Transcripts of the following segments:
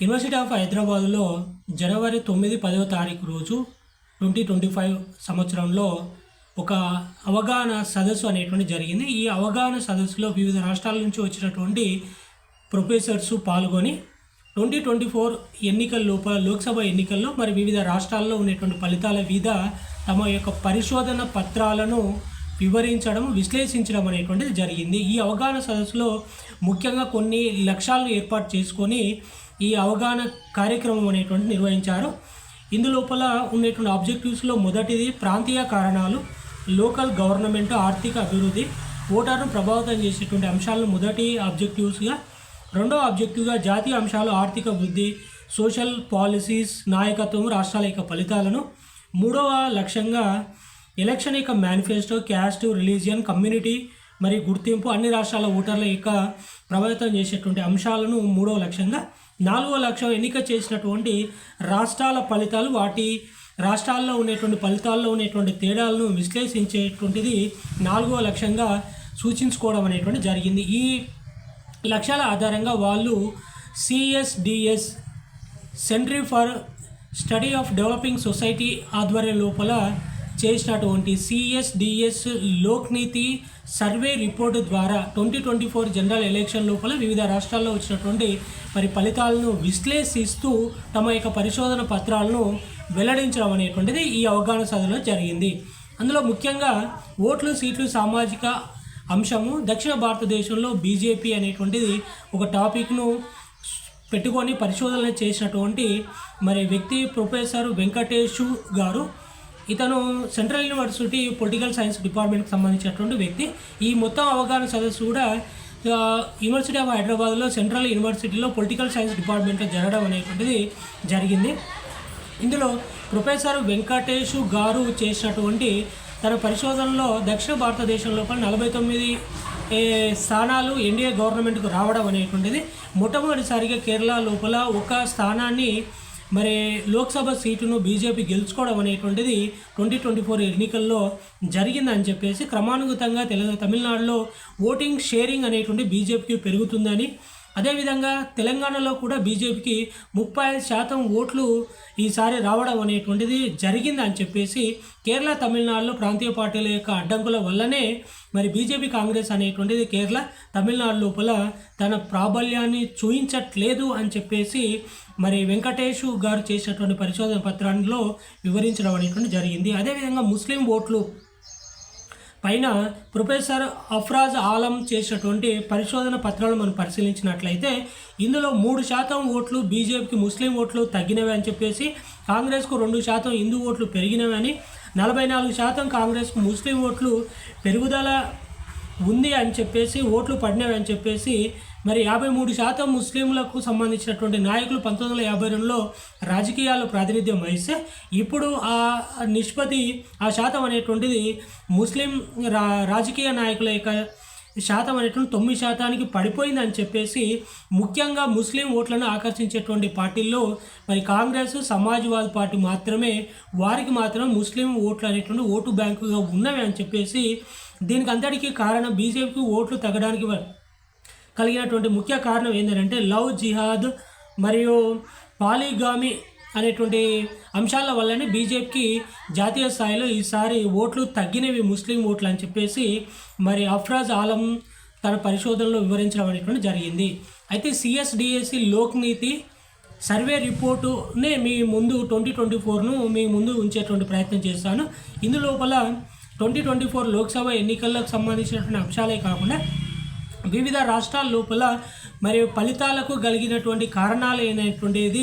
University of హైదరాబాద్లో జనవరి 9, 10వ తారీఖు రోజు 2025 సంవత్సరంలో ఒక అవగాహన సదస్సు అనేటువంటి జరిగింది. ఈ అవగాహన సదస్సులో వివిధ రాష్ట్రాల నుంచి వచ్చినటువంటి ప్రొఫెసర్స్ పాల్గొని 2024 ఎన్నికల లోపల లోక్సభ ఎన్నికల్లో మరి వివిధ రాష్ట్రాల్లో ఉన్నటువంటి ఫలితాల మీద తమ యొక్క పరిశోధన పత్రాలను వివరించడం, విశ్లేషించడం అనేటువంటిది జరిగింది. ఈ అవగాహన సదస్సులో ముఖ్యంగా కొన్ని లక్ష్యాలను ఏర్పాటు చేసుకొని ఈ అవగాహన కార్యక్రమం అనేటువంటి నిర్వహించారు. ఇందులోపల ఉన్నటువంటి ఆబ్జెక్టివ్స్లో మొదటిది ప్రాంతీయ కారణాలు, లోకల్ గవర్నమెంట్, ఆర్థిక అభివృద్ధి, ఓటర్ను ప్రభావితం చేసేటువంటి అంశాలను మొదటి ఆబ్జెక్టివ్స్గా, రెండవ ఆబ్జెక్టివ్గా జాతీయ అంశాలు, ఆర్థిక వృద్ధి, సోషల్ పాలసీస్, నాయకత్వం, రాష్ట్రాల యొక్క ఫలితాలను, మూడవ లక్ష్యంగా ఎలక్షన్ యొక్క మేనిఫెస్టో, క్యాస్ట్, రిలీజియన్, కమ్యూనిటీ మరియు గుర్తింపు, అన్ని రాష్ట్రాల ఓటర్ల యొక్క ప్రభావితం చేసేటువంటి అంశాలను మూడవ లక్ష్యంగా, నాలుగవ లక్ష్యం ఎన్నిక చేసినటువంటి రాష్ట్రాల ఫలితాలు, వాటి రాష్ట్రాల్లో ఉన్నటువంటి ఫలితాల్లో ఉన్నటువంటి తేడాలను విశ్లేషించేటువంటిది నాలుగవ లక్ష్యంగా సూచించుకోవడం అనేటువంటి జరిగింది. ఈ లక్ష్యాల ఆధారంగా వాళ్ళు CSDS centre for study of developing society ఆధ్వర్యం లోపల చేసినటువంటి సిఎస్డిఎస్ లోక్నీతి సర్వే రిపోర్టు ద్వారా 2024 జనరల్ ఎలక్షన్ లోపల వివిధ రాష్ట్రాల్లో వచ్చినటువంటి మరి ఫలితాలను విశ్లేషిస్తూ తమ యొక్క పరిశోధన పత్రాలను వెల్లడించడం అనేటువంటిది ఈ అవగాహన సదస్సులో జరిగింది. అందులో ముఖ్యంగా ఓట్లు, సీట్లు, సామాజిక అంశము, దక్షిణ భారతదేశంలో బీజేపీ అనేటువంటిది ఒక టాపిక్ను పెట్టుకొని పరిశోధన చేసినటువంటి మరి వ్యక్తి ప్రొఫెసర్ వెంకటేషు గారు. ఇతను సెంట్రల్ యూనివర్సిటీ పొలిటికల్ సైన్స్ డిపార్ట్మెంట్కి సంబంధించినటువంటి వ్యక్తి. ఈ మొత్తం అవగాహన సదస్సు కూడా యూనివర్సిటీ ఆఫ్ హైదరాబాద్లో సెంట్రల్ యూనివర్సిటీలో పొలిటికల్ సైన్స్ డిపార్ట్మెంట్లో జరగడం అనేటువంటిది జరిగింది. ఇందులో ప్రొఫెసర్ వెంకటేషు గారు చేసినటువంటి తన పరిశోధనలో దక్షిణ భారతదేశం లోపల 49 స్థానాలు ఎన్డీఏ గవర్నమెంట్కు రావడం అనేటువంటిది, మొట్టమొదటిసారిగా కేరళ లోపల ఒక స్థానాన్ని మరి లోక్సభ సీటును బీజేపీ గెలుచుకోవడం అనేటువంటిది 2024 ఎన్నికల్లో జరిగిందని చెప్పేసి, క్రమానుగతంగా తమిళనాడులో ఓటింగ్ షేరింగ్ అనేటువంటి బీజేపీకి పెరుగుతుందని, అదేవిధంగా తెలంగాణలో కూడా బీజేపీకి 35% ఓట్లు ఈసారి రావడం అనేటువంటిది జరిగిందని చెప్పేసి, కేరళ, తమిళనాడులో ప్రాంతీయ పార్టీల యొక్క అడ్డంకుల వల్లనే మరి బీజేపీ, కాంగ్రెస్ అనేటువంటిది కేరళ, తమిళనాడు లోపల తన ప్రాబల్యాన్ని చూయించట్లేదు అని చెప్పేసి మరి వెంకటేషు గారు చేసినటువంటి పరిశోధన పత్రాల్లో వివరించడం అనేటువంటి జరిగింది. అదేవిధంగా ముస్లిం ఓట్లు పైన ప్రొఫెసర్ అఫ్రాజ్ ఆలం చేసినటువంటి పరిశోధన పత్రాలు మనం పరిశీలించినట్లయితే ఇందులో 3% ఓట్లు బీజేపీకి ముస్లిం ఓట్లు తగ్గినవి అని చెప్పేసి, కాంగ్రెస్కు 2% హిందూ ఓట్లు పెరిగినవి అని, 44% కాంగ్రెస్కు ముస్లిం ఓట్లు పెరుగుదల ఉంది అని చెప్పేసి, ఓట్లు పడినవి అని చెప్పేసి, మరి 53% ముస్లింలకు సంబంధించినటువంటి నాయకులు 1952లో రాజకీయాల్లో ప్రాతినిధ్యం వహిస్తే ఇప్పుడు ఆ నిష్పత్తి, ఆ శాతం అనేటువంటిది ముస్లిం రాజకీయ నాయకుల యొక్క శాతం అనేటువంటి 9%కి పడిపోయిందని చెప్పేసి, ముఖ్యంగా ముస్లిం ఓట్లను ఆకర్షించేటువంటి పార్టీల్లో మరి కాంగ్రెస్, సమాజ్వాదీ పార్టీ మాత్రమే, వారికి మాత్రం ముస్లిం ఓట్లు అనేటువంటి ఓటు బ్యాంకుగా ఉన్నవి అని చెప్పేసి, దీనికి అంతటికీ కారణం బీజేపీకి ఓట్లు తగ్గడానికి కలిగినటువంటి ముఖ్య కారణం ఏంటంటే లవ్ జిహాద్ మరియు పాలిగామి అనేటువంటి అంశాల వల్లనే బీజేపీకి జాతీయ స్థాయిలో ఈసారి ఓట్లు తగ్గినవి, ముస్లిం ఓట్లు అని చెప్పేసి మరి అఫ్రాజ్ ఆలం తన పరిశోధనలో వివరించడం అనేటువంటి జరిగింది. అయితే సిఎస్డిఎస్సి లోక్నీతి సర్వే రిపోర్టునే మీ ముందు 2024ను మీ ముందు ఉంచేటువంటి ప్రయత్నం చేస్తాను. ఇందులోపల 2024 లోక్సభ ఎన్నికలకు సంబంధించినటువంటి అంశాలే కాకుండా వివిధ రాష్ట్రాల లోపల మరి ఫలితాలకు కలిగినటువంటి కారణాలు అయినటువంటిది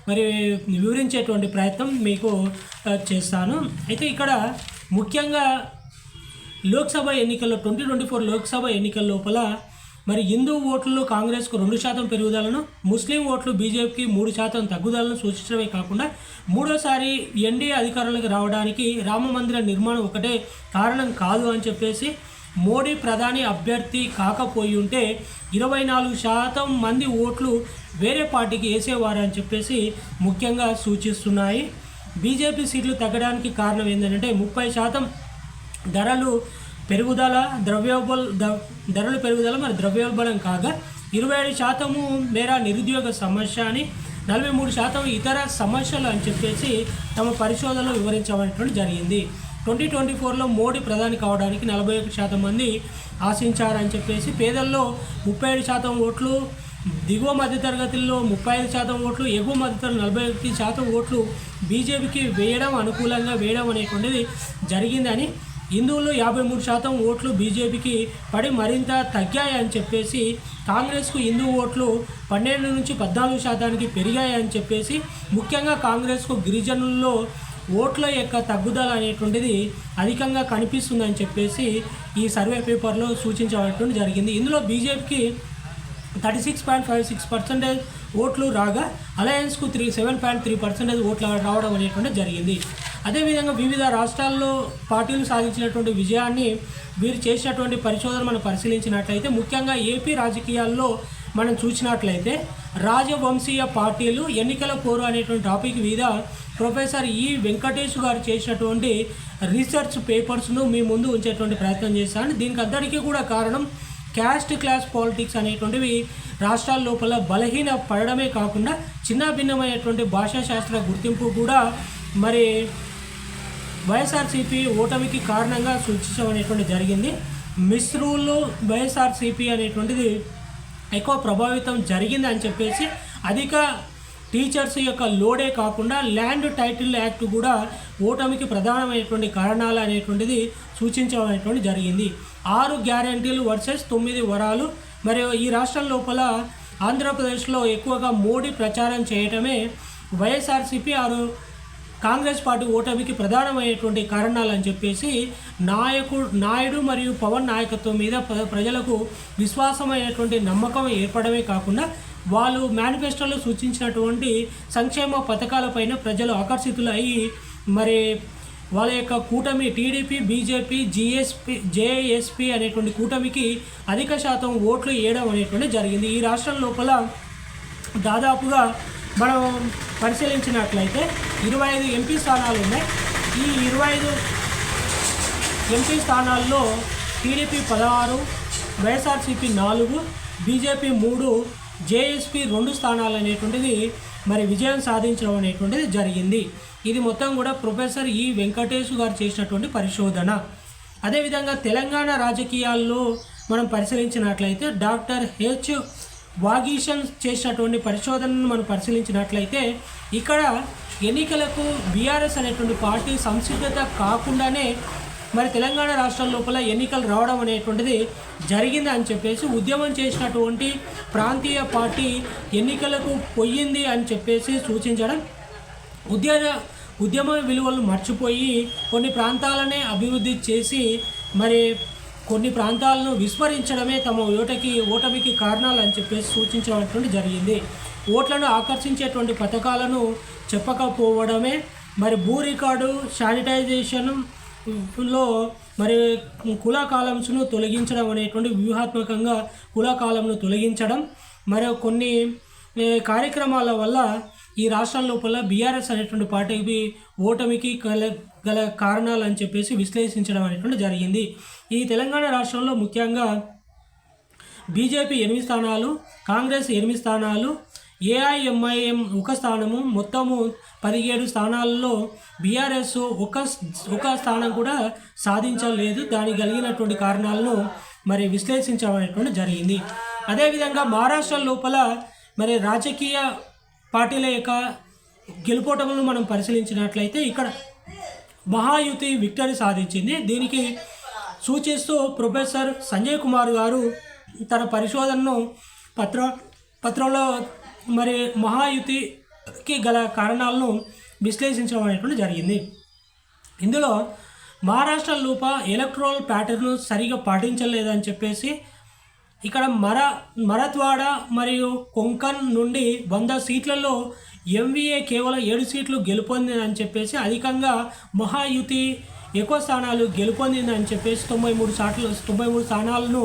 మరి వివరించేటువంటి ప్రయత్నం మీకు చేస్తాను. అయితే ఇక్కడ ముఖ్యంగా లోక్సభ ఎన్నికల్లో 2024 లోక్సభ ఎన్నికల లోపల మరి హిందూ ఓట్లలో కాంగ్రెస్కు 2% పెరుగుదలను, ముస్లిం ఓట్లు బీజేపీకి 3% తగ్గుదలను సూచించడమే కాకుండా, మూడోసారి ఎన్డీఏ అధికారంలోకి రావడానికి రామ మందిర నిర్మాణం ఒకటే కారణం కాదు అని చెప్పేసి, మోడీ ప్రధాని అభ్యర్థి కాకపోయి ఉంటే 24% మంది ఓట్లు వేరే పార్టీకి వేసేవారని చెప్పేసి ముఖ్యంగా సూచిస్తున్నాయి. బీజేపీ సీట్లు తగ్గడానికి కారణం ఏంటంటే 30% ధరలు పెరుగుదల, ధరలు పెరుగుదల మరి ద్రవ్యోల్బణం కాగా 27% మేర నిరుద్యోగ సమస్య అని, 43% ఇతర సమస్యలు అని చెప్పేసి తమ పరిశోధనలో వివరించబడటం జరిగింది. 2024లో మోడీ ప్రధాని కావడానికి 41% మంది ఆశించారని చెప్పేసి, పేదల్లో 37% ఓట్లు, దిగువ మధ్యతరగతుల్లో 35% ఓట్లు, ఎగువ మధ్యతరగతి 41% ఓట్లు బీజేపీకి అనుకూలంగా వేయడం అనేటువంటిది జరిగిందని, హిందువులు 53% ఓట్లు బీజేపీకి పడి మరింత తగ్గాయని చెప్పేసి, కాంగ్రెస్కు హిందూ ఓట్లు 12 నుంచి 14% పెరిగాయని చెప్పేసి, ముఖ్యంగా కాంగ్రెస్కు గిరిజనుల్లో ఓట్ల యొక్క తగ్గుదల అనేటువంటిది అధికంగా కనిపిస్తుందని చెప్పేసి ఈ సర్వే పేపర్లో సూచించబడటం జరిగింది. ఇందులో బీజేపీకి 36.56% ఓట్లు రాగా అలయన్స్కు 7.3% ఓట్లు రావడం అనేటువంటి జరిగింది. అదేవిధంగా వివిధ రాష్ట్రాల్లో పార్టీలు సాధించినటువంటి విజయాన్ని వీరు చేసినటువంటి పరిశోధన మనం పరిశీలించినట్లయితే, ముఖ్యంగా ఏపీ రాజకీయాల్లో మనం చూసినట్లయితే రాజవంశీయ పార్టీలు ఎన్నికల పోరు అనేటువంటి టాపిక్ మీద ప్రొఫెసర్ ఈ వెంకటేష్ గారు చేసినటువంటి రీసెర్చ్ పేపర్స్ను మీ ముందు ఉంచేటువంటి ప్రయత్నం చేశాను. దీనికి అందరికీ కూడా కారణం క్యాస్ట్ క్లాస్ పాలిటిక్స్ అనేటువంటివి రాష్ట్రాల లోపల బలహీన పడడమే కాకుండా చిన్న భిన్నమైనటువంటి భాషాశాస్త్ర గుర్తింపు కూడా మరి వైఎస్ఆర్సీపీ ఓటమికి కారణంగా సూచించడం అనేటువంటి జరిగింది. మిస్రూల్లో వైఎస్ఆర్సీపీ అనేటువంటిది ఎక్కువ ప్రభావితం జరిగింది అని చెప్పేసి, అధిక టీచర్స్ యొక్క లోడే కాకుండా ల్యాండ్ టైటిల్ యాక్ట్ కూడా ఓటమికి ప్రధానమైనటువంటి కారణాలు అనేటువంటిది సూచించడం అనేటువంటి జరిగింది. 6 గ్యారంటీలు వర్సెస్ 9 వరాలు. మరియు ఈ రాష్ట్రం లోపల ఆంధ్రప్రదేశ్లో ఎక్కువగా మోడీ ప్రచారం చేయటమే వైఎస్ఆర్సీపీ కాంగ్రెస్ పార్టీ ఓటమికి ప్రధానమైనటువంటి కారణాలు అని చెప్పేసి, నాయుడు మరియు పవన్ నాయకత్వం మీద ప్రజలకు విశ్వాసమైనటువంటి నమ్మకం ఏర్పడమే కాకుండా వాళ్ళు మేనిఫెస్టోలో సూచించినటువంటి సంక్షేమ పథకాలపైన ప్రజలు ఆకర్షితులై మరి వాళ్ళ యొక్క కూటమి టీడీపీ, బీజేపీ, జేఎస్పీ అనేటువంటి కూటమికి అధిక శాతం ఓట్లు వేయడం అనేటువంటి జరిగింది. ఈ రాష్ట్రం లోపల దాదాపుగా మనం పరిశీలించినట్లయితే 25 ఎంపీ స్థానాలు ఉన్నాయి. ఈ 25 ఎంపీ స్థానాల్లో టీడీపీ 16, వైఎస్ఆర్సీపీ 4, బీజేపీ 3, జేఎస్పీ 2 స్థానాలు అనేటువంటిది మరి విజయం సాధించడం అనేటువంటిది జరిగింది. ఇది మొత్తం కూడా ప్రొఫెసర్ ఈ వెంకటేష్ గారు చేసినటువంటి పరిశోధన. అదేవిధంగా తెలంగాణ రాజకీయాల్లో మనం పరిశీలించినట్లయితే డాక్టర్ హెచ్ వాగీషన్ చేసినటువంటి పరిశోధనను మనం పరిశీలించినట్లయితే, ఇక్కడ ఎన్నికలకు బీఆర్ఎస్ అనేటువంటి పార్టీ సంసిద్ధత కాకుండానే మరి తెలంగాణ రాష్ట్రం లోపల ఎన్నికలు రావడం అనేటువంటిది జరిగింది అని చెప్పేసి, ఉద్యమం చేసినటువంటి ప్రాంతీయ పార్టీ ఎన్నికలకు పోయింది అని చెప్పేసి సూచించడం, ఉద్యమ విలువలు మర్చిపోయి కొన్ని ప్రాంతాలనే అభివృద్ధి చేసి మరి కొన్ని ప్రాంతాలను విస్మరించడమే తమ ఓటమికి కారణాలు అని చెప్పేసి సూచించడం జరిగింది. ఓట్లను ఆకర్షించేటువంటి పథకాలను చెప్పకపోవడమే, మరి భూ రికార్డు శానిటైజేషన్లో మరి కుల కాలమ్స్ను తొలగించడం అనేటువంటి వ్యూహాత్మకంగా కుల కాలంను తొలగించడం, మరి కొన్ని కార్యక్రమాల వల్ల ఈ రాష్ట్రం లోపల బీఆర్ఎస్ అనేటువంటి పార్టీకి ఓటమికి గల కారణాలు అని చెప్పేసి విశ్లేషించడం అనేటువంటి జరిగింది. ఈ తెలంగాణ రాష్ట్రంలో ముఖ్యంగా బీజేపీ 8 స్థానాలు, కాంగ్రెస్ 8 స్థానాలు, ఏఐఎంఐఎం 1 స్థానము, మొత్తము 17 స్థానాల్లో బీఆర్ఎస్ ఒక స్థానం కూడా సాధించలేదు. దానికి కలిగినటువంటి కారణాలను మరి విశ్లేషించడం జరిగింది. అదేవిధంగా మహారాష్ట్ర లోపల మరి రాజకీయ పార్టీల యొక్క గెలుపోటములను మనం పరిశీలించినట్లయితే ఇక్కడ మహాయుతి విక్టరీ సాధించింది. దీనికి సూచిస్తూ ప్రొఫెసర్ సంజయ్ కుమార్ గారు తన పరిశోధనను పత్రంలో మరి మహాయుతికి గల కారణాలను విశ్లేషించడం అనేటువంటి జరిగింది. ఇందులో మహారాష్ట్ర లోప ఎలక్ట్రల్ ప్యాటర్న్ సరిగా పాటించలేదని చెప్పేసి, ఇక్కడ మరత్వాడ మరియు కొంకన్ నుండి 100 సీట్లలో ఎంవీఏ కేవలం 7 సీట్లు గెలుపొందిందని చెప్పేసి, అధికంగా మహాయుతి ఎక్కువ స్థానాలు గెలుపొందిందని చెప్పేసి 93 స్థానాలను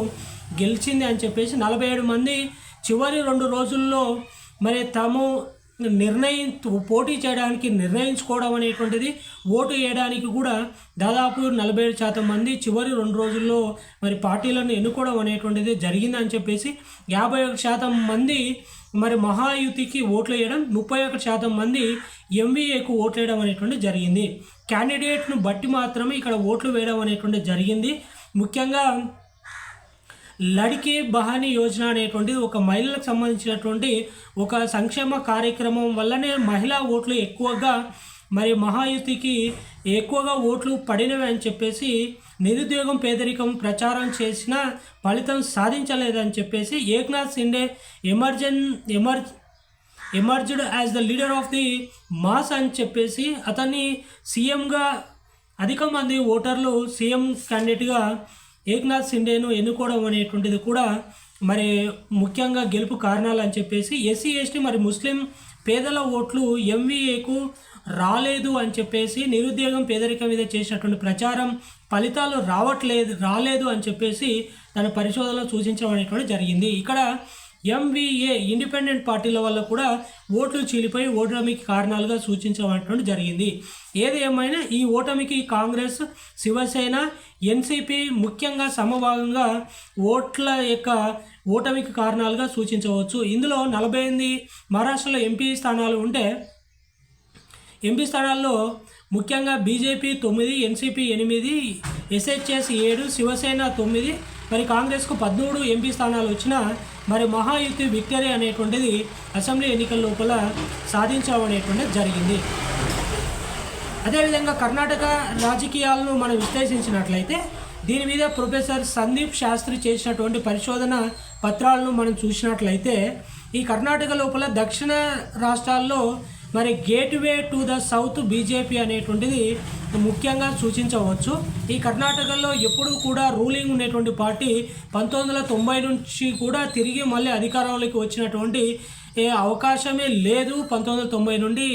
గెలిచింది అని చెప్పేసి, 47 మంది చివరి 2 రోజుల్లో మరి తాము పోటీ చేయడానికి నిర్ణయించుకోవడం అనేటువంటిది, ఓటు వేయడానికి కూడా దాదాపు 47% మంది చివరి 2 రోజుల్లో మరి పార్టీలను ఎన్నుకోవడం అనేటువంటిది జరిగిందని చెప్పేసి 51% మంది మరి మహాయుతికి ఓట్లు వేయడం, 31% మంది ఎంవీఏకు ఓట్లు వేయడం అనేటువంటిది జరిగింది. క్యాండిడేట్ను బట్టి మాత్రమే ఇక్కడ ఓట్లు వేయడం అనేటువంటిది జరిగింది. ముఖ్యంగా లడికే బహానీ యోజన అనేటువంటిది ఒక మహిళలకు సంబంధించినటువంటి ఒక సంక్షేమ కార్యక్రమం వల్లనే మహిళా ఓట్లు ఎక్కువగా మరి మహాయుతికి ఎక్కువగా ఓట్లు పడినవి అని చెప్పేసి, నిరుద్యోగం పేదరికం ప్రచారం చేసిన ఫలితం సాధించలేదని చెప్పేసి Eknath Shinde emerged as the leader of the mass అని చెప్పేసి అతన్ని సీఎంగా అధిక మంది ఓటర్లు సీఎం క్యాండిడేట్గా ఏక్నాథ్ షిండేను ఎన్నుకోవడం అనేటువంటిది కూడా మరి ముఖ్యంగా గెలుపు కారణాలు అని చెప్పేసి, ఎస్సీ ఎస్టీ మరి ముస్లిం పేదల ఓట్లు ఎంవీఏకు రాలేదు అని చెప్పేసి, నిరుద్యోగం పేదరికం మీద చేసినటువంటి ప్రచారం ఫలితాలు రాలేదు అని చెప్పేసి తన పరిశోధనలో సూచించడం అనేటువంటి జరిగింది. ఇక్కడ ఎంవీఏ ఇండిపెండెంట్ పార్టీల వల్ల కూడా ఓట్లు చీలిపోయి ఓటమికి కారణాలుగా సూచించడం జరిగింది. ఏది ఏమైనా ఈ ఓటమికి కాంగ్రెస్, శివసేన, ఎన్సీపీ ముఖ్యంగా సమభాగంగా ఓట్ల యొక్క ఓటమికి కారణాలుగా సూచించవచ్చు. ఇందులో 48 మహారాష్ట్రలో ఎంపీ స్థానాలు ఉంటే, ఎంపీ స్థానాల్లో ముఖ్యంగా బీజేపీ 9, ఎన్సీపీ 8, ఎస్హెచ్ఎస్ 7, శివసేన 9, మరి కాంగ్రెస్కు 13 ఎంపీ స్థానాలు వచ్చినా మరి మహాయుతి విక్టరీ అనేటువంటిది అసెంబ్లీ ఎన్నికల లోపల సాధించడం అనేటువంటిది జరిగింది. అదేవిధంగా కర్ణాటక రాజకీయాలను మనం విశ్లేషించినట్లయితే దీని మీద ప్రొఫెసర్ సందీప్ శాస్త్రి చేసినటువంటి పరిశోధన పత్రాలను మనం చూసినట్లయితే ఈ కర్ణాటక లోపల దక్షిణ రాష్ట్రాల్లో మరి gateway to the south BJP అనేటువంటిది ముఖ్యంగా సూచించవచ్చు. ఈ కర్ణాటకలో ఎప్పుడూ కూడా రూలింగ్ ఉన్నటువంటి పార్టీ 1990 నుంచి కూడా తిరిగి మళ్ళీ అధికారంలోకి వచ్చినటువంటి అవకాశమే లేదు. 1990 నుండి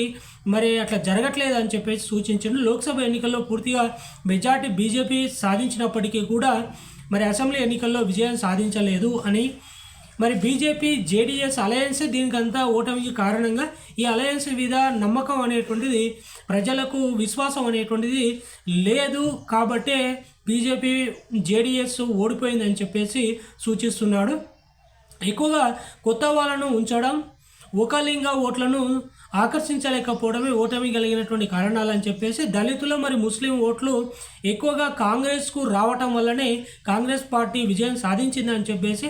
మరి అట్లా జరగట్లేదు అని చెప్పేసి సూచించారు. లోక్సభ ఎన్నికల్లో పూర్తిగా మెజార్టీ బీజేపీ సాధించినప్పటికీ కూడా మరి అసెంబ్లీ ఎన్నికల్లో విజయం సాధించలేదు అని, మరి బీజేపీ జేడీఎస్ అలయన్స్ దీనికంతా ఓటమికి కారణంగా ఈ అలయన్స్ మీద నమ్మకం అనేటువంటిది, ప్రజలకు విశ్వాసం అనేటువంటిది లేదు కాబట్టే బీజేపీ జేడీఎస్ ఓడిపోయిందని చెప్పేసి సూచిస్తున్నాడు. ఎక్కువగా కొత్త వాళ్ళను ఉంచడం, ఒకలింగ ఓట్లను ఆకర్షించలేకపోవడమే ఓటమి కలిగినటువంటి కారణాలని చెప్పేసి, దళితులు మరి ముస్లిం ఓట్లు ఎక్కువగా కాంగ్రెస్కు రావటం వల్లనే కాంగ్రెస్ పార్టీ విజయం సాధించిందని చెప్పేసి,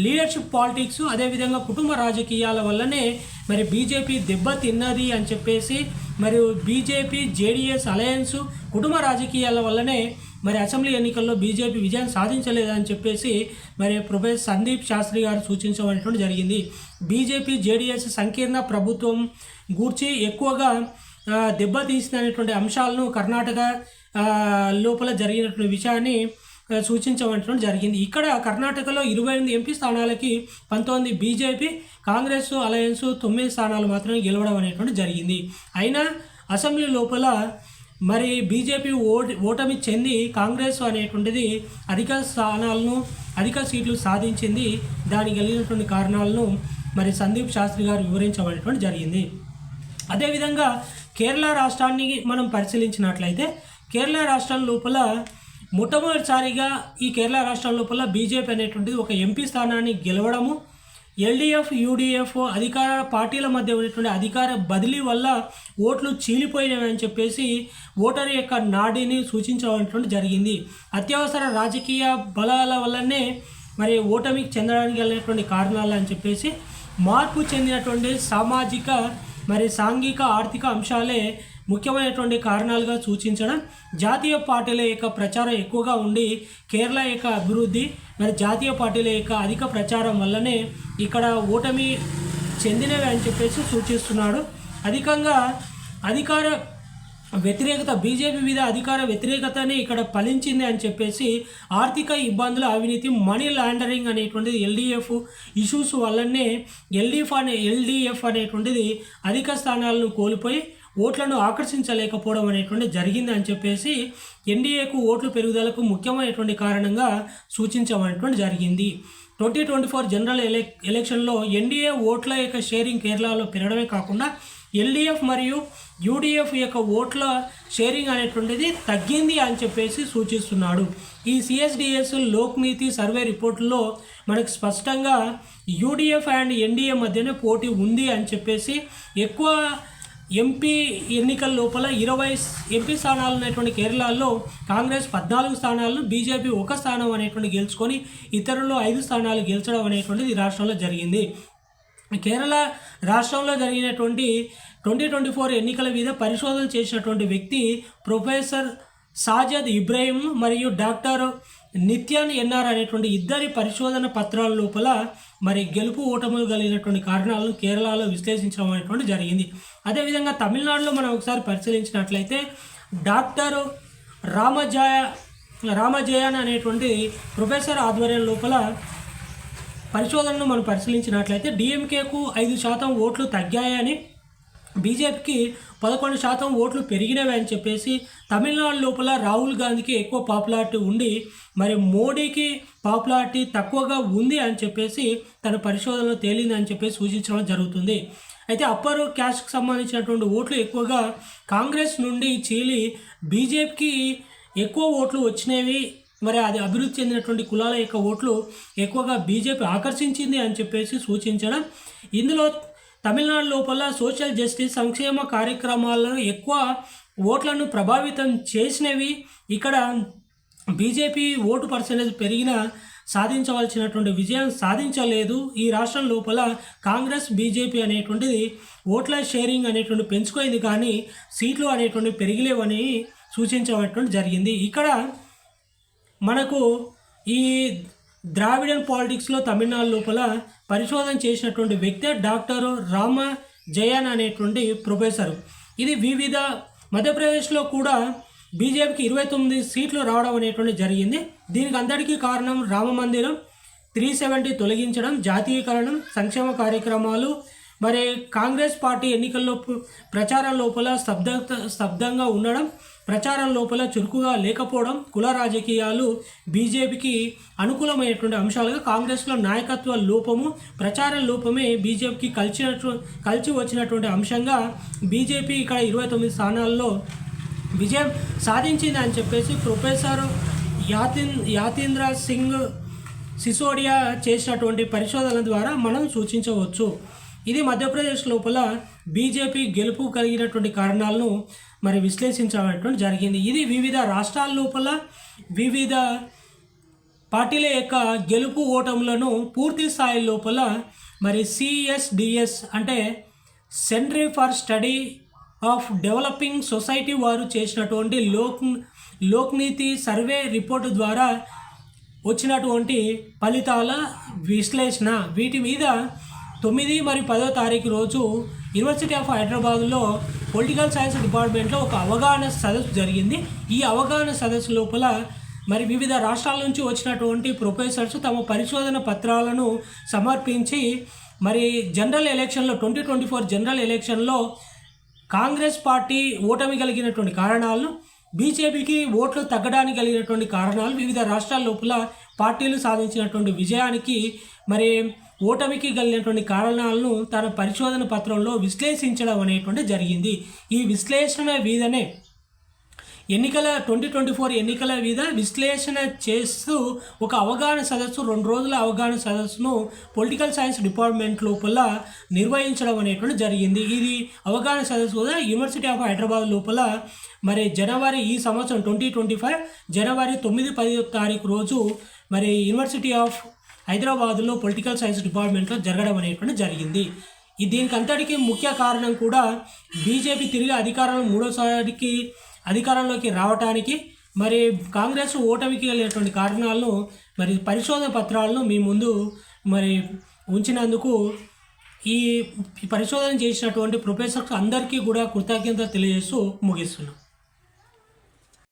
లీడర్షిప్ పాలిటిక్స్ అదేవిధంగా కుటుంబ రాజకీయాల వల్లనే మరి బీజేపీ దెబ్బతిన్నది అని చెప్పేసి, మరియు బీజేపీ జేడీఎస్ అలయన్స్ కుటుంబ రాజకీయాల వల్లనే మరి అసెంబ్లీ ఎన్నికల్లో బీజేపీ విజయం సాధించలేదని చెప్పేసి మరి ప్రొఫెసర్ సందీప్ శాస్త్రి గారు సూచించడం జరిగింది. బీజేపీ జేడీఎస్ సంకీర్ణ ప్రభుత్వం గూర్చి ఎక్కువగా దెబ్బతీసినటువంటి అంశాలను కర్ణాటక లోపల జరిగినటువంటి విషయాన్ని సూచించడం జరిగింది. ఇక్కడ కర్ణాటకలో 28 ఎంపీ స్థానాలకి 19 బీజేపీ, కాంగ్రెస్ అలయన్స్ 9 స్థానాలు మాత్రమే గెలవడం అనేటువంటి జరిగింది. అయినా అసెంబ్లీ లోపల మరి బీజేపీ ఓటమి చెంది కాంగ్రెస్ అనేటువంటిది అధిక సీట్లు సాధించింది. దానికి కలిగినటువంటి కారణాలను మరి సందీప్ శాస్త్రి గారు వివరించబడేటువంటి జరిగింది. అదేవిధంగా కేరళ రాష్ట్రాన్ని మనం పరిశీలించినట్లయితే కేరళ రాష్ట్రం లోపల మొట్టమొదటిసారిగా ఈ కేరళ రాష్ట్రం లోపల బీజేపీ అనేటువంటిది ఒక ఎంపీ స్థానాన్ని గెలవడము, ఎల్డీఎఫ్ యూడీఎఫ్ అధికార పార్టీల మధ్య ఉన్నటువంటి అధికార బదిలీ వల్ల ఓట్లు చీలిపోయినవి అని చెప్పేసి ఓటరు యొక్క నాడిని సూచించడం జరిగింది. అత్యవసర రాజకీయ బలాల వల్లనే మరి ఓటమికి చెందడానికి వెళ్ళినటువంటి కారణాలు అని చెప్పేసి, మార్పు చెందినటువంటి సామాజిక మరి సాంఘిక ఆర్థిక అంశాలే ముఖ్యమైనటువంటి కారణాలుగా సూచించడం, జాతీయ పార్టీల యొక్క ప్రచారం ఎక్కువగా ఉండి కేరళ యొక్క అభివృద్ధి మరి జాతీయ పార్టీల యొక్క అధిక ప్రచారం వల్లనే ఇక్కడ ఓటమి చెందినవి అని చెప్పేసి సూచిస్తున్నాడు. అధికంగా అధికార వ్యతిరేకత, బీజేపీ మీద అధికార వ్యతిరేకతనే ఇక్కడ ఫలించింది అని చెప్పేసి, ఆర్థిక ఇబ్బందులు, అవినీతి, మనీ లాండరింగ్ అనేటువంటిది ఎల్డీఎఫ్ ఇష్యూస్ వల్లనే ఎల్డీఎఫ్ అనేటువంటిది అధిక స్థానాలను కోల్పోయి ఓట్లను ఆకర్షించలేకపోవడం అనేటువంటి జరిగింది అని చెప్పేసి ఎన్డీఏకు ఓట్లు పెరుగుదలకు ముఖ్యమైనటువంటి కారణంగా సూచించబడటం జరిగింది. 2024 జనరల్ ఎలక్షన్లో ఎన్డీఏ ఓట్ల యొక్క షేరింగ్ కేరళలో పెరగడమే కాకుండా ఎల్డీఎఫ్ మరియు యూడీఎఫ్ యొక్క ఓట్ల షేరింగ్ అనేటువంటిది తగ్గింది అని చెప్పేసి సూచిస్తున్నాడు. ఈ సిఎస్డిఎస్ లోక్నీతి సర్వే రిపోర్టులో మనకు స్పష్టంగా యూడీఎఫ్ అండ్ ఎన్డీఏ మధ్యనే పోటీ ఉంది అని చెప్పేసి ఎక్కువ ఎంపీ ఎన్నికల లోపల 20 ఎంపీ స్థానాలు ఉన్నటువంటి కేరళలో కాంగ్రెస్ 14 స్థానాలను, బీజేపీ 1 స్థానం అనేటువంటి గెలుచుకొని ఇతరులు 5 స్థానాలు గెలిచడం అనేటువంటిది ఈ రాష్ట్రంలో జరిగింది. కేరళ రాష్ట్రంలో జరిగినటువంటి 2024 ఎన్నికల మీద పరిశోధన చేసినటువంటి వ్యక్తి ప్రొఫెసర్ సాజద్ ఇబ్రాహిం మరియు డాక్టర్ నిత్యాన్ ఎన్ఆర్ అనేటువంటి ఇద్దరి పరిశోధన పత్రాల లోపల మరి గెలుపు ఓటములు కలిగినటువంటి కారణాలను కేరళలో విశ్లేషించడం అనేటువంటి జరిగింది. అదేవిధంగా తమిళనాడులో మనం ఒకసారి పరిశీలించినట్లయితే డాక్టర్ రామజయన్ అనేటువంటి ప్రొఫెసర్ ఆధ్వర్యం లోపల పరిశోధనను మనం పరిశీలించినట్లయితే డిఎంకేకు 5% ఓట్లు తగ్గాయని, బీజేపీకి 11% ఓట్లు పెరిగినవి అని చెప్పేసి, తమిళనాడు లోపల రాహుల్ గాంధీకి ఎక్కువ పాపులారిటీ ఉండి మరి మోడీకి పాపులారిటీ తక్కువగా ఉంది అని చెప్పేసి తన పరిశోధనలో తేలింది అని చెప్పేసి సూచించడం జరుగుతుంది. అయితే అప్పర్ క్యాస్ట్కి సంబంధించినటువంటి ఓట్లు ఎక్కువగా కాంగ్రెస్ నుండి చీలి బీజేపీకి ఎక్కువ ఓట్లు వచ్చినవి. మరి అది అభివృద్ధి చెందినటువంటి కులాల యొక్క ఓట్లు ఎక్కువగా బీజేపీ ఆకర్షించింది అని చెప్పేసి సూచించడం. ఇందులో తమిళనాడు లోపల సోషల్ జస్టిస్ సంక్షేమ కార్యక్రమాలను ఎక్కువ ఓట్లను ప్రభావితం చేసినవి. ఇక్కడ బీజేపీ ఓటు పర్సెంటేజ్ పెరిగినా సాధించవలసినటువంటి విజయం సాధించలేదు. ఈ రాష్ట్రం లోపల కాంగ్రెస్ బీజేపీ అనేటువంటిది ఓట్ల షేరింగ్ అనేటువంటి పెంచుకోయింది, కానీ సీట్లు అనేటువంటి పెరిగిలేవని సూచించబడటం జరిగింది. ఇక్కడ మనకు ఈ ద్రావిడన్ పాలిటిక్స్లో తమిళనాడు లోపల పరిశోధన చేసినటువంటి వ్యక్తి డాక్టర్ రామజయన్ అనేటువంటి ప్రొఫెసర్. ఇది వివిధ మధ్యప్రదేశ్లో కూడా బీజేపీకి 29 సీట్లు రావడం అనేటువంటి జరిగింది. దీనికి అందరికీ కారణం రామ మందిరం 370 తొలగించడం, జాతీయకరణం, సంక్షేమ కార్యక్రమాలు, మరి కాంగ్రెస్ పార్టీ ఎన్నికల్లో ప్రచారం లోపల స్తబ్దంగా ఉండడం, ప్రచారం లోపల చురుకుగా లేకపోవడం, కుల రాజకీయాలు బీజేపీకి అనుకూలమైనటువంటి అంశాలుగా, కాంగ్రెస్లో నాయకత్వ లోపము, ప్రచారం లోపమే బీజేపీకి కలిసి వచ్చినటువంటి అంశంగా బీజేపీ ఇక్కడ 29 స్థానాల్లో విజయం సాధించింది అని చెప్పేసి ప్రొఫెసర్ యాతీంద్ర సింగ్ సిసోడియా చేసినటువంటి పరిశోధన ద్వారా మనం సూచించవచ్చు. ఇది మధ్యప్రదేశ్ లోపల బీజేపీ గెలుపు కలిగినటువంటి కారణాలను మరి విశ్లేషించబడటం జరిగింది. ఇది వివిధ రాష్ట్రాల లోపల వివిధ పార్టీల యొక్క గెలుపు ఓటములను పూర్తి స్థాయి లోపల మరి సిఎస్డిఎస్ అంటే centre for study of developing society వారు చేసినటువంటి లోక్నీతి సర్వే రిపోర్టు ద్వారా వచ్చినటువంటి ఫలితాల విశ్లేషణ. వీటి మీద 9 మరియు 10వ తారీఖు రోజు యూనివర్సిటీ ఆఫ్ హైదరాబాద్లో పొలిటికల్ సైన్స్ డిపార్ట్మెంట్లో ఒక అవగాహన సదస్సు జరిగింది. ఈ అవగాహన సదస్సు లోపల మరి వివిధ రాష్ట్రాల నుంచి వచ్చినటువంటి ప్రొఫెసర్స్ తమ పరిశోధన పత్రాలను సమర్పించి మరి జనరల్ ఎలక్షన్లో 2024 జనరల్ ఎలక్షన్లో కాంగ్రెస్ పార్టీ ఓటమి కలిగినటువంటి కారణాలను, బీజేపీకి ఓట్లు తగ్గడానికి కలిగినటువంటి కారణాలు, వివిధ రాష్ట్రాల లోపల పార్టీలు సాధించినటువంటి విజయానికి మరి ఓటమికి కలిగినటువంటి కారణాలను తన పరిశోధన పత్రంలో విశ్లేషించడం అనేటువంటి జరిగింది. ఈ విశ్లేషణ మీదనే 2024 ఎన్నికల మీద విశ్లేషణ చేస్తూ ఒక అవగాహన సదస్సు, 2 రోజుల అవగాహన సదస్సును పొలిటికల్ సైన్స్ డిపార్ట్మెంట్ లోపల నిర్వహించడం అనేటువంటి జరిగింది. ఇది అవగాహన సదస్సు కూడా యూనివర్సిటీ ఆఫ్ హైదరాబాద్ లోపల మరి జనవరి ఈ సంవత్సరం 2025 జనవరి 9-10 తారీఖు రోజు మరి యూనివర్సిటీ ఆఫ్ హైదరాబాద్లో పొలిటికల్ సైన్స్ డిపార్ట్మెంట్లో జరగడం అనేటువంటి జరిగింది. దీనికి అంతటికీ ముఖ్య కారణం కూడా బీజేపీ తిరిగి మూడోసారికి అధికారంలోకి రావటానికి మరి కాంగ్రెస్ ఓటమికి కలిగినటువంటి కారణాలను మరి పరిశోధన పత్రాలను మీ ముందు మరి ఉంచినందుకు ఈ పరిశోధన చేసినటువంటి ప్రొఫెసర్స్ అందరికీ కూడా కృతజ్ఞత తెలియజేస్తూ ముగిస్తున్నాం.